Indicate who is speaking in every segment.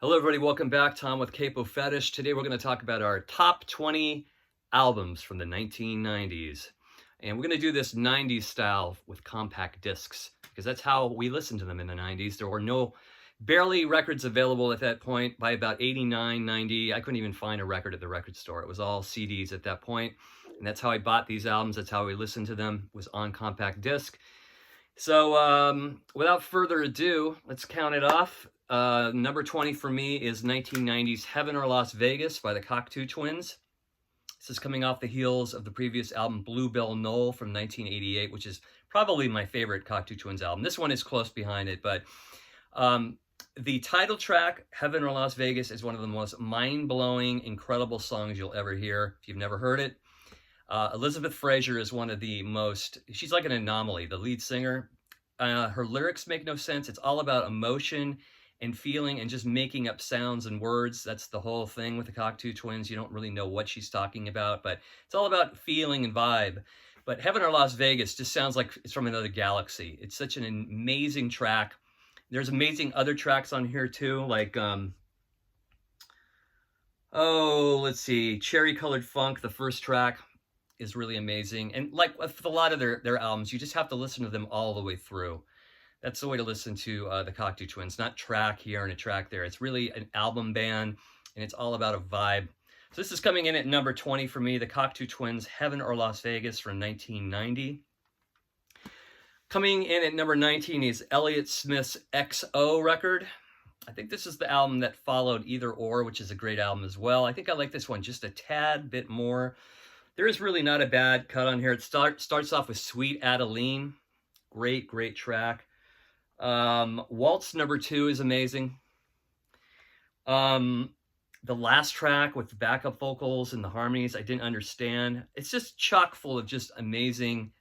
Speaker 1: Hello, everybody. Welcome back. Tom with Capo Fetish. Today, we're going to talk about our top 20 albums from the 1990s. And we're going to do this 90s style with compact discs because that's how we listened to them in the 90s. There were barely records available at that point. By about 89, 90, I couldn't even find a record at the record store. It was all CDs at that point. And that's how I bought these albums. That's how we listened to them, was on compact disc. So without further ado, let's count it off. Number 20 for me is 1990's Heaven or Las Vegas by the Cocteau Twins. This is coming off the heels of the previous album Bluebell Knoll from 1988, which is probably my favorite Cocteau Twins album. This one is close behind it, but the title track, Heaven or Las Vegas, is one of the most mind-blowing, incredible songs you'll ever hear if you've never heard it. Elizabeth Fraser is one of the most, she's like an anomaly, the lead singer. Her lyrics make no sense. It's all about emotion and feeling and just making up sounds and words. That's the whole thing with the Cocteau Twins. You don't really know what she's talking about, but it's all about feeling and vibe. But Heaven or Las Vegas just sounds like it's from another galaxy. It's such an amazing track. There's amazing other tracks on here too, like, let's see, Cherry Colored Funk, the first track, is really amazing. And like with a lot of their albums, you just have to listen to them all the way through. That's the way to listen to the Cocteau Twins, not track here and a track there. It's really an album band, and it's all about a vibe. So this is coming in at number 20 for me, the Cocteau Twins, Heaven or Las Vegas from 1990. Coming in at number 19 is Elliot Smith's XO record. I think this is the album that followed Either Or, which is a great album as well. I think I like this one just a tad bit more. There is really not a bad cut on here. It starts off with Sweet Adeline. Great track. Waltz number 2 is amazing. The last track with the backup vocals and the harmonies, I didn't understand. It's just chock full of just amazing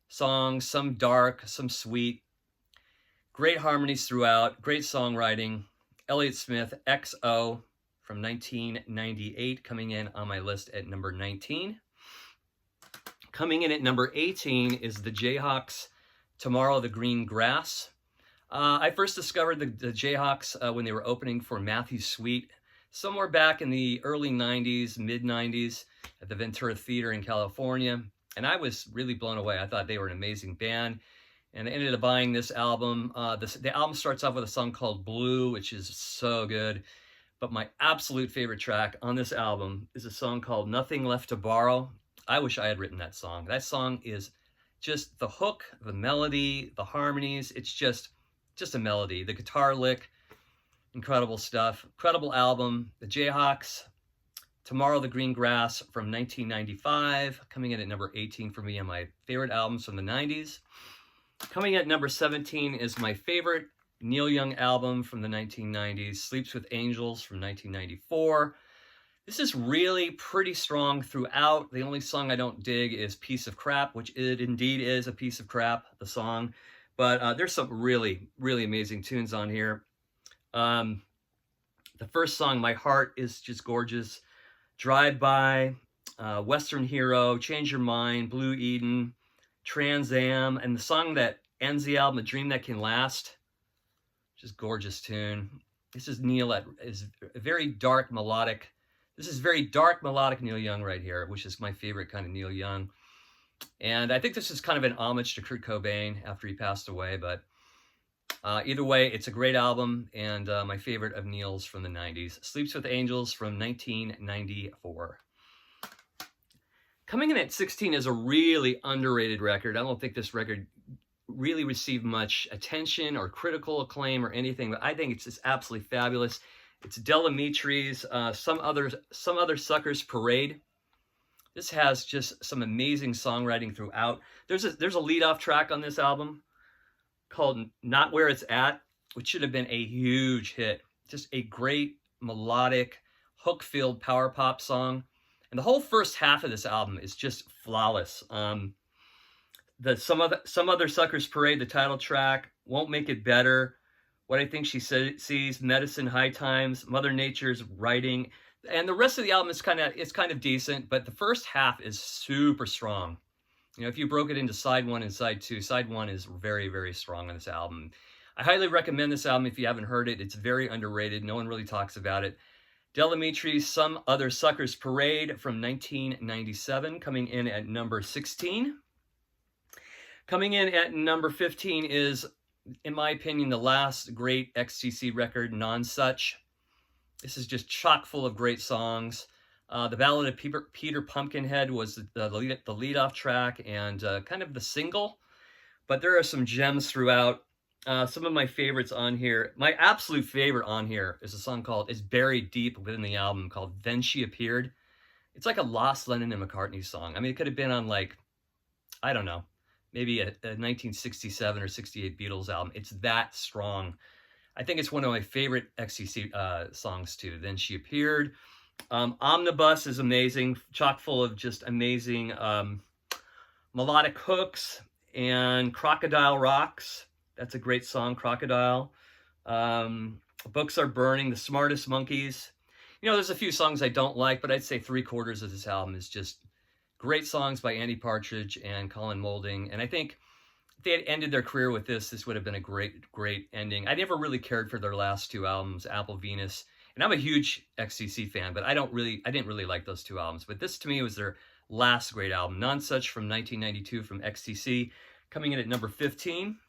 Speaker 1: songs, some dark, some sweet. Great harmonies throughout, great songwriting. Elliot Smith XO from 1998 coming in on my list at number 19. Coming in at number 18 is the Jayhawks' Tomorrow the Green Grass. I first discovered the Jayhawks when they were opening for Matthew Sweet somewhere back in the early 90s, mid-90s at the Ventura Theater in California. And I was really blown away. I thought they were an amazing band. And I ended up buying this album. The album starts off with a song called Blue, which is so good. But my absolute favorite track on this album is a song called Nothing Left to Borrow. I wish I had written that song. That song is just the hook, the melody, the harmonies. It's just a melody. The guitar lick, incredible stuff. Incredible album. The Jayhawks, Tomorrow the Green Grass from 1995. Coming in at number 18 for me on my favorite albums from the 90s. Coming at number 17 is my favorite Neil Young album from the 1990s, Sleeps with Angels from 1994. This is really pretty strong throughout. The only song I don't dig is Piece of Crap, which it indeed is a piece of crap, the song. But there's some really amazing tunes on here. The first song, My Heart, is just gorgeous. Drive By, Western Hero, Change Your Mind, Blue Eden, Trans Am, and the song that ends the album, A Dream That Can Last. Just gorgeous tune. This is Neil is very dark melodic. This is very dark melodic Neil Young right here, which is my favorite kind of Neil Young. And I think this is kind of an homage to Kurt Cobain after he passed away. But either way, it's a great album and my favorite of Neil's from the 90s. Sleeps with Angels from 1994. Coming in at 16 is a really underrated record. I don't think this record really received much attention or critical acclaim or anything, but I think it's just absolutely fabulous. It's Del Amitri's Some Other Suckers Parade. This has just some amazing songwriting throughout. There's a lead-off track on this album called Not Where It's At, which should have been a huge hit. Just a great melodic, hook-filled power pop song. And the whole first half of this album is just flawless. Some Other Suckers Parade, the title track, Won't Make It Better, What I Think She Sees, Medicine, High Times, Mother Nature's Writing. And the rest of the album is kind of decent, but the first half is super strong. You know, if you broke it into side 1 and side 2, side 1 is very strong on this album. I highly recommend this album if you haven't heard it. It's very underrated. No one really talks about it. Delamitre's Some Other Suckers Parade from 1997, coming in at number 16. Coming in at number 15 is, in my opinion, the last great XTC record, Nonsuch. This is just chock full of great songs. The Ballad of Peter Pumpkinhead was the lead-off track and kind of the single, but there are some gems throughout. Some of my favorites on here. My absolute favorite on here is a song called, it's buried deep within the album, called Then She Appeared. It's like a lost Lennon and McCartney song. I mean, it could have been on, like, I don't know, maybe a 1967 or 68 Beatles album. It's that strong. I think it's one of my favorite XTC songs too. Then She Appeared. Omnibus is amazing, chock full of just amazing melodic hooks. And Crocodile Rocks, that's a great song, Crocodile. Books Are Burning, The Smartest Monkeys. You know, there's a few songs I don't like, but I'd say 3/4 of this album is just great songs by Andy Partridge and Colin Moulding. And I think if they had ended their career with this would have been a great ending. I never really cared for their last two albums, Apple Venus. And I'm a huge XTC fan, but I didn't really like those two albums. But this, to me, was their last great album. Nonsuch from 1992 from XTC, coming in at number 15.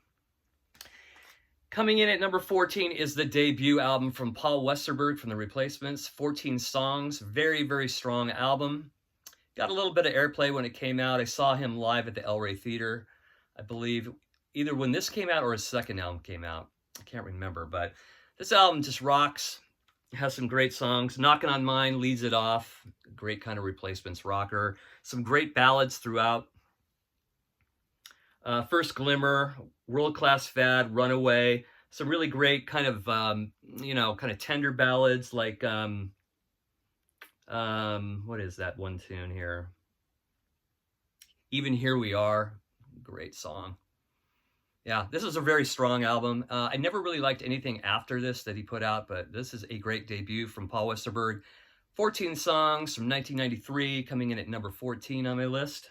Speaker 1: Coming in at number 14 is the debut album from Paul Westerberg from The Replacements. 14 songs, very, very strong album. Got a little bit of airplay when it came out. I saw him live at the El Rey Theater, I believe, either when this came out or his second album came out. I can't remember, but this album just rocks. It has some great songs. Knockin' on Mine leads it off. Great kind of Replacements rocker. Some great ballads throughout. First Glimmer, World Class Fad, Runaway. Some really great kind of, kind of tender ballads like, what is that one tune here? Even Here We Are. Great song. Yeah, this is a very strong album. I never really liked anything after this that he put out, but this is a great debut from Paul Westerberg. 14 songs from 1993, coming in at number 14 on my list.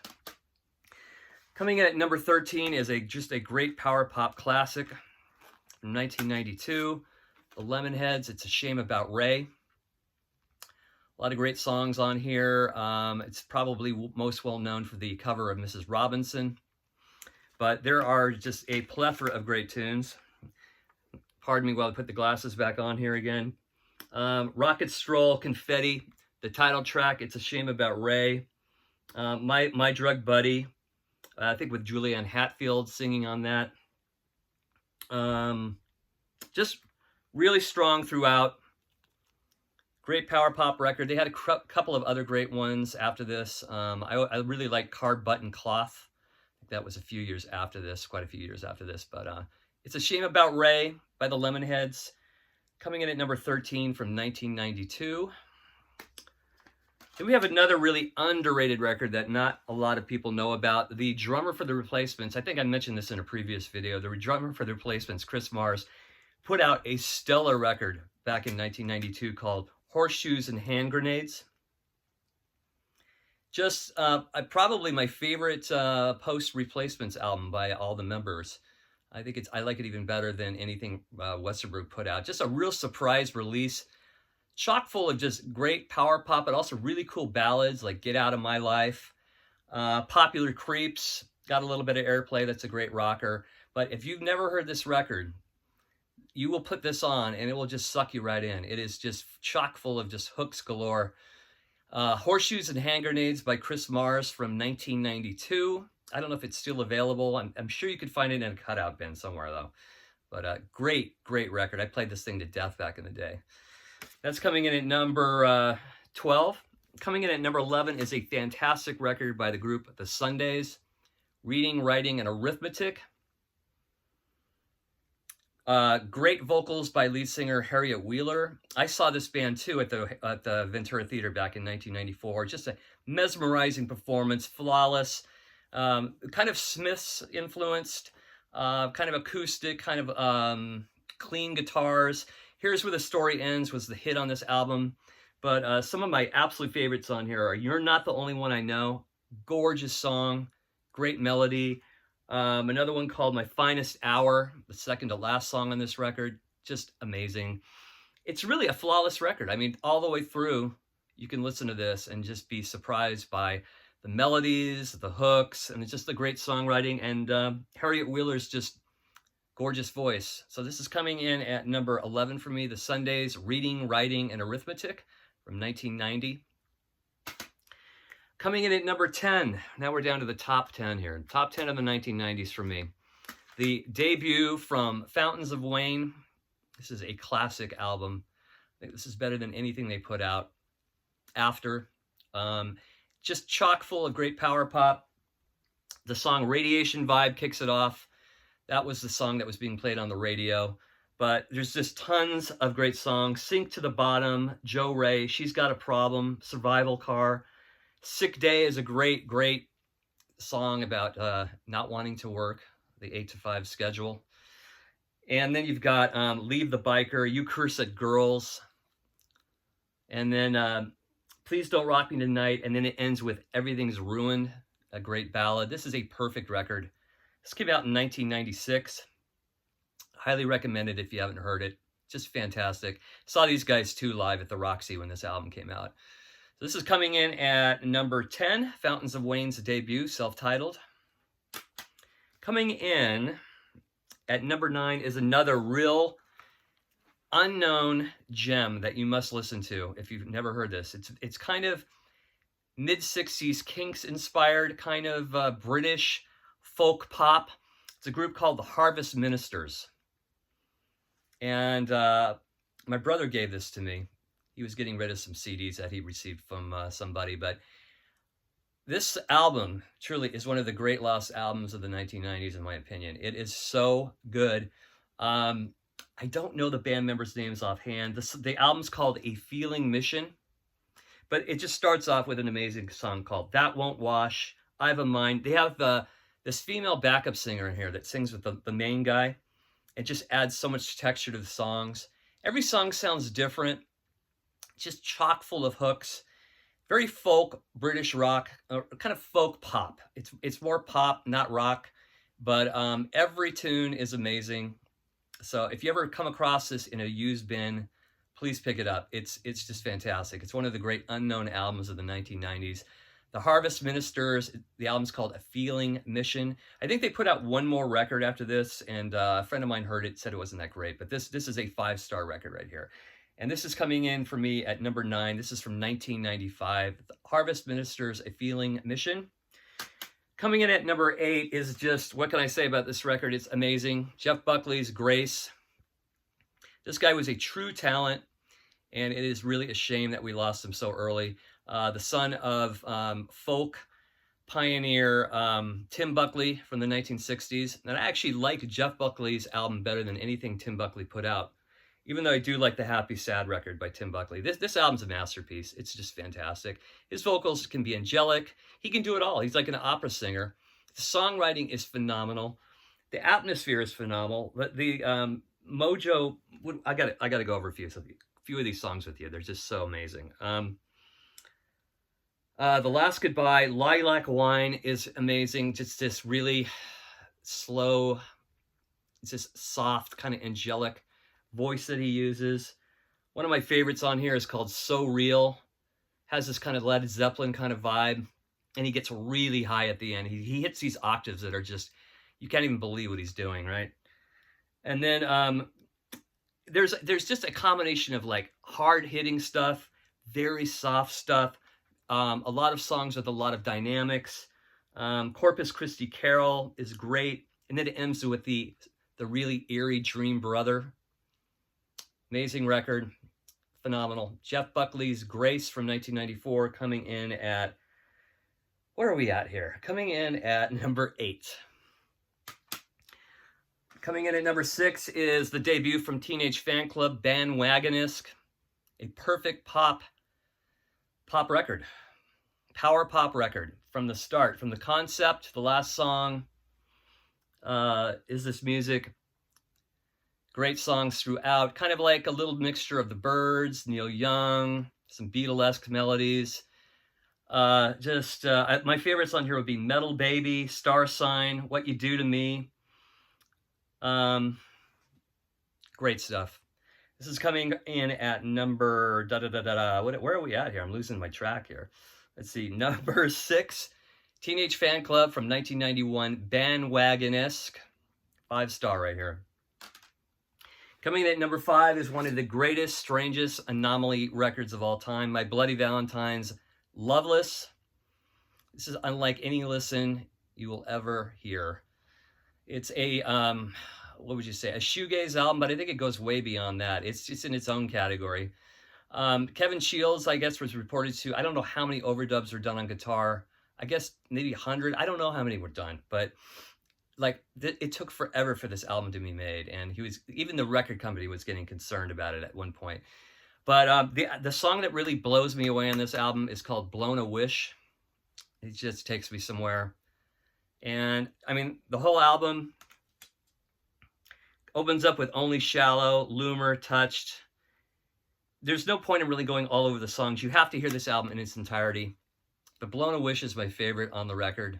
Speaker 1: Coming in at number 13 is just a great power pop classic from 1992, the Lemonheads, It's a Shame About Ray. A lot of great songs on here. It's probably most well known for the cover of Mrs. Robinson. But there are just a plethora of great tunes. Pardon me while I put the glasses back on here again. Rocket Stroll, Confetti, the title track, It's a Shame About Ray. My Drug Buddy, I think with Julianne Hatfield singing on that. Just really strong throughout. Great power pop record. They had a couple of other great ones after this. I really like Car Button Cloth. That was a few years after this, quite a few years after this. But It's a Shame About Ray by the Lemonheads, coming in at number 13 from 1992. Then we have another really underrated record that not a lot of people know about. The drummer for The Replacements, I think I mentioned this in a previous video, the drummer for The Replacements, Chris Mars, put out a stellar record back in 1992 called Horseshoes and Hand Grenades. Just probably my favorite post-Replacements album by all the members. I like it even better than anything Westerberg put out. Just a real surprise release, chock full of just great power pop, but also really cool ballads like Get Out of My Life. Popular Creeps got a little bit of airplay. That's a great rocker. But if you've never heard this record, you will put this on and it will just suck you right in. It is just chock full of just hooks galore. Horseshoes and Hand Grenades by Chris Mars from 1992. I don't know if it's still available. I'm sure you could find it in a cutout bin somewhere, though. But great record. I played this thing to death back in the day. That's coming in at number 12. Coming in at number 11 is a fantastic record by the group The Sundays, Reading, Writing, and Arithmetic. Great vocals by lead singer Harriet Wheeler. I saw this band too at the Ventura Theater back in 1994. Just a mesmerizing performance, flawless, kind of Smiths influenced, kind of acoustic, kind of clean guitars. Here's Where the Story Ends was the hit on this album. But some of my absolute favorites on here are You're Not the Only One I Know. Gorgeous song, great melody. Another one called My Finest Hour, the second to last song on this record. Just amazing. It's really a flawless record. I mean, all the way through, you can listen to this and just be surprised by the melodies, the hooks, and it's just the great songwriting. And Harriet Wheeler's just gorgeous voice. So this is coming in at number 11 for me, The Sundays, Reading, Writing, and Arithmetic from 1990. Coming in at number 10, now we're down to the top 10 here. Top 10 of the 1990s for me. The debut from Fountains of Wayne. This is a classic album. I think this is better than anything they put out after. Just chock full of great power pop. The song Radiation Vibe kicks it off. That was the song that was being played on the radio. But there's just tons of great songs. Sink to the Bottom, Joe Ray, She's Got a Problem, Survival Car. Sick Day is a great, great song about not wanting to work, the 8 to 5 schedule. And then you've got Leave the Biker, You Cursed Girls. And then Please Don't Rock Me Tonight. And then it ends with Everything's Ruined, a great ballad. This is a perfect record. This came out in 1996. Highly recommended if you haven't heard it. Just fantastic. Saw these guys too live at the Roxy when this album came out. So this is coming in at number 10, Fountains of Wayne's debut, self-titled. Coming in at number 9 is another real unknown gem that you must listen to if you've never heard this. It's kind of mid-60s Kinks inspired, kind of British folk pop. It's a group called the Harvest Ministers. And my brother gave this to me. He was getting rid of some CDs that he received from somebody. But this album truly is one of the great lost albums of the 1990s, in my opinion. It is so good. I don't know the band members' names offhand. The album's called A Feeling Mission. But it just starts off with an amazing song called That Won't Wash, I Have a Mind. They have this female backup singer in here that sings with the main guy. It just adds so much texture to the songs. Every song sounds different. Just chock full of hooks. Very folk, British rock, kind of folk pop. It's more pop, not rock. But every tune is amazing. So if you ever come across this in a used bin, please pick it up. It's just fantastic. It's one of the great unknown albums of the 1990s. The Harvest Ministers, the album's called A Feeling Mission. I think they put out one more record after this, and a friend of mine heard it, said it wasn't that great, but this is a 5-star record right here. And this is coming in for me at number 9. This is from 1995. The Harvest Ministers, A Feeling Mission. Coming in at number 8 is just, what can I say about this record? It's amazing. Jeff Buckley's Grace. This guy was a true talent, and it is really a shame that we lost him so early. The son of folk pioneer Tim Buckley from the 1960s. And I actually liked Jeff Buckley's album better than anything Tim Buckley put out, even though I do like the Happy Sad record by Tim Buckley. This album's a masterpiece. It's just fantastic. His vocals can be angelic. He can do it all. He's like an opera singer. The songwriting is phenomenal. The atmosphere is phenomenal. The mojo, I gotta go over a few of these songs with you. They're just so amazing. The Last Goodbye, Lilac Wine is amazing. Just this really slow, it's just soft, kind of angelic voice that he uses. One of my favorites on here is called So Real. Has this kind of Led Zeppelin kind of vibe, and he gets really high at the end. He hits these octaves that are just, you can't even believe what he's doing, right? And then there's just a combination of like hard-hitting stuff, very soft stuff, a lot of songs with a lot of dynamics. Corpus Christi Carol is great, and then it ends with the really eerie Dream Brother. Amazing record, phenomenal. Jeff Buckley's Grace from 1994 coming in at, where are we at here? Coming in at number 8. Coming in at number 6 is the debut from Teenage Fan Club, band Wagonisk. A perfect pop record. Power pop record from the start, from the concept to the last song. Is This Music? Great songs throughout, kind of like a little mixture of the Byrds, Neil Young, some Beatlesque melodies. My favorites on here would be Metal Baby, Star Sign, What You Do to Me. Great stuff. This is coming in at number where are we at here? I'm losing my track here. Let's see, number 6, Teenage Fan Club from 1991, Wagonisk, 5-star right here. Coming in at number 5 is one of the greatest, strangest anomaly records of all time, My Bloody Valentine's, Loveless. This is unlike any listen you will ever hear. It's a what would you say, a shoegaze album, but I think it goes way beyond that. It's just in its own category. Kevin Shields, I guess, was reported to, I don't know how many overdubs were done on guitar. I guess maybe 100. I don't know how many were done, but like it took forever for this album to be made, and even the record company was getting concerned about it at one point. But the song that really blows me away on this album is called Blown a Wish. It just takes me somewhere. And I mean, the whole album opens up with Only Shallow, Loomer, Touched. There's no point in really going all over the songs. You have to hear this album in its entirety. But Blown a Wish is my favorite on the record.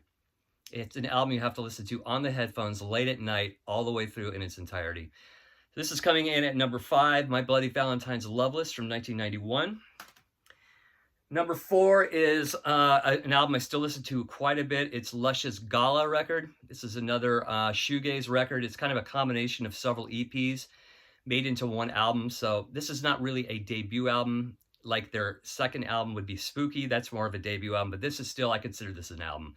Speaker 1: It's an album you have to listen to on the headphones late at night, all the way through in its entirety. This is coming in at number 5, My Bloody Valentine's, Loveless from 1991. Number 4 is an album I still listen to quite a bit. It's Luscious Gala record. This is another shoegaze record. It's kind of a combination of several EPs made into one album. So this is not really a debut album like their second album would be Spooky. That's more of a debut album, but this is still, I consider this an album.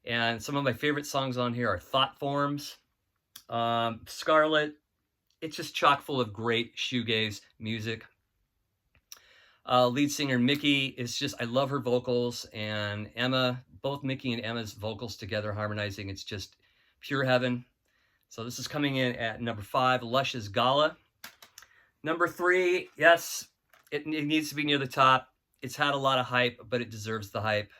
Speaker 1: And some of my favorite songs on here are Thought Forms, Scarlet. It's just chock full of great shoegaze music. Lead singer Mickey is just, I love her vocals, and Emma, both Mickey and Emma's vocals together harmonizing, it's just pure heaven. So this is coming in at number 5, Luscious Gala. Number 3, yes, it needs to be near the top. It's had a lot of hype, but it deserves the hype.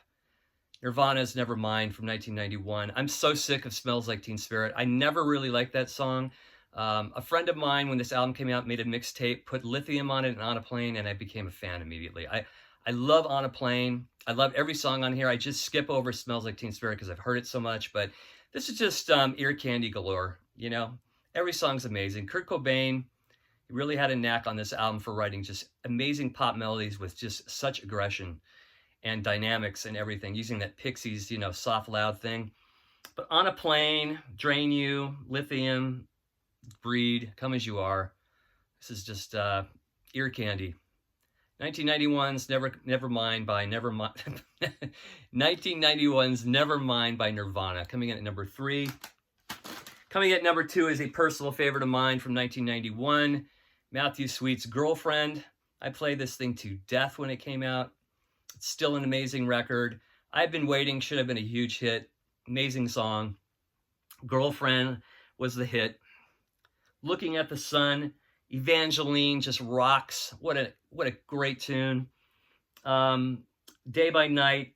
Speaker 1: Nirvana's Nevermind from 1991. I'm so sick of Smells Like Teen Spirit. I never really liked that song. A friend of mine, when this album came out, made a mixtape, put Lithium on it and On a Plane, and I became a fan immediately. I love On a Plane. I love every song on here. I just skip over Smells Like Teen Spirit because I've heard it so much, but this is just ear candy galore, you know? Every song's amazing. Kurt Cobain really had a knack on this album for writing just amazing pop melodies with just such aggression and dynamics and everything, using that Pixies, you know, soft, loud thing. But On a Plane, Drain You, Lithium, Breed, Come As You Are. This is just ear candy. 1991's Nevermind by 1991's Nevermind by Nirvana, coming in at number 3. Coming at number 2 is a personal favorite of mine from 1991, Matthew Sweet's Girlfriend. I played this thing to death when it came out. It's still an amazing record. I've Been Waiting should have been a huge hit. Amazing song. Girlfriend was the hit. Looking at the Sun, Evangeline just rocks. What a great tune. Day by Night,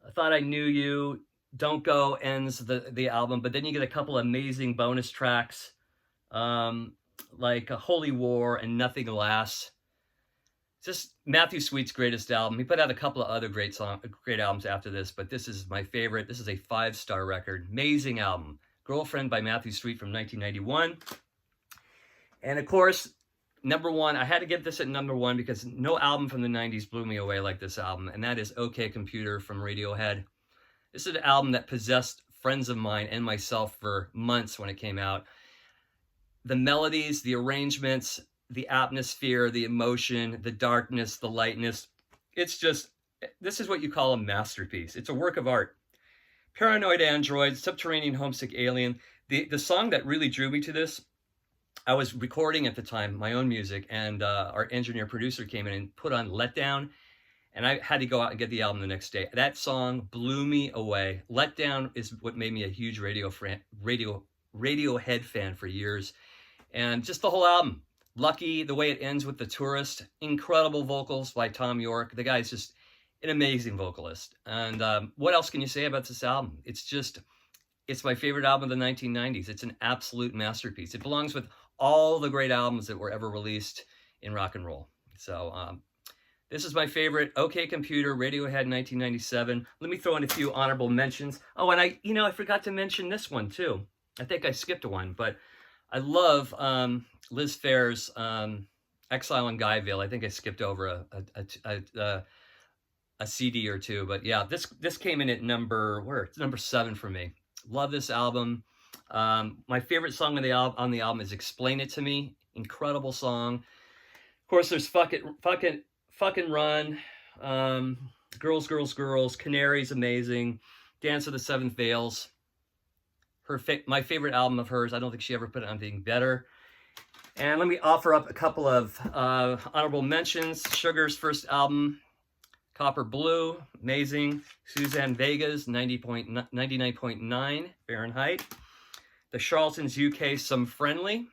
Speaker 1: I Thought I Knew You, Don't Go ends the album, but then you get a couple amazing bonus tracks, like Holy War and Nothing Lasts. Just Matthew Sweet's greatest album. He put out a couple of other great albums after this, but this is my favorite. This is a 5-star record. Amazing album. Girlfriend by Matthew Sweet from 1991. And of course, number 1, I had to get this at number 1 because no album from the 90s blew me away like this album, and that is OK Computer from Radiohead. This is an album that possessed friends of mine and myself for months when it came out. The melodies, the arrangements, the atmosphere, the emotion, the darkness, the lightness. It's just, this is what you call a masterpiece. It's a work of art. Paranoid Android, Subterranean Homesick Alien. The song that really drew me to this, I was recording at the time my own music, and our engineer producer came in and put on Letdown, and I had to go out and get the album the next day. That song blew me away. Letdown is what made me a huge Radiohead fan for years, and just the whole album. Lucky, the way it ends with The Tourist, incredible vocals by Tom York. The guy's just an amazing vocalist. And what else can you say about this album? It's my favorite album of the 1990s. It's an absolute masterpiece. It belongs with all the great albums that were ever released in rock and roll. So This is my favorite. OK Computer, Radiohead, 1997. Let me throw in a few honorable mentions. Oh, and I forgot to mention this one too. I think I skipped one, but I love Liz Phair's Exile in Guyville. I think I skipped over a CD or two, but yeah, this came in at number 7 for me. Love this album. My favorite song on the album is "Explain It to Me." Incredible song. Of course, there's fucking Run, Girls, Girls, Girls, Canaries, amazing, Dance of the Seventh Veils. My favorite album of hers. I don't think she ever put out anything better. And let me offer up a couple of honorable mentions. Sugar's first album, Copper Blue, amazing. Suzanne Vega's 99.9 Fahrenheit. The Charlatans UK, Some Friendly,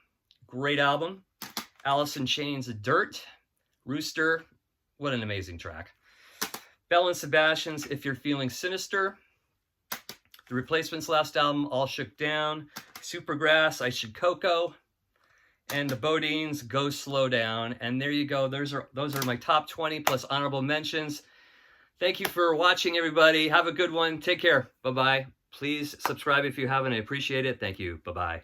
Speaker 1: great album. Alice in Chains' Dirt. Rooster, what an amazing track. Belle and Sebastian's If You're Feeling Sinister. The Replacements' last album, All Shook Down. Supergrass, I Should Cocoa. And the Bodines, Go Slow Down. And there you go. Those are my top 20 plus honorable mentions. Thank you for watching, everybody. Have a good one. Take care. Bye-bye. Please subscribe if you haven't. I appreciate it. Thank you. Bye-bye.